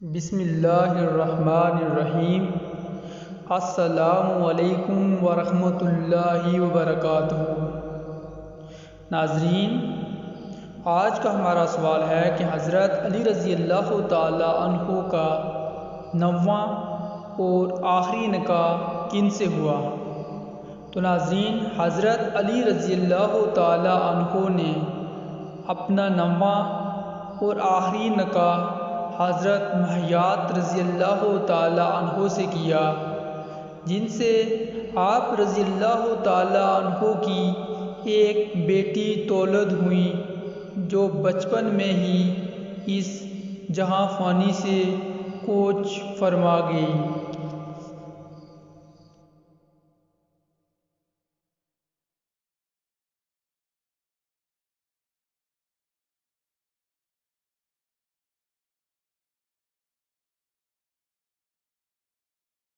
بسم اللہ الرحمن الرحیم۔ السلام علیکم ورحمۃ اللہ وبرکاتہ۔ ناظرین، آج کا ہمارا سوال ہے کہ حضرت علی رضی اللہ تعالی عنہ کا 9واں اور آخری نکاح کن سے ہوا؟ تو ناظرین، حضرت علی رضی اللہ تعالی عنہ نے اپنا 9واں اور آخری نکاح حضرت مہیات رضی اللہ تعالی عنہ سے کیا، جن سے آپ رضی اللہ تعالی عنہ کی ایک بیٹی تولد ہوئی، جو بچپن میں ہی اس جہاں فانی سے کوچ فرما گئی۔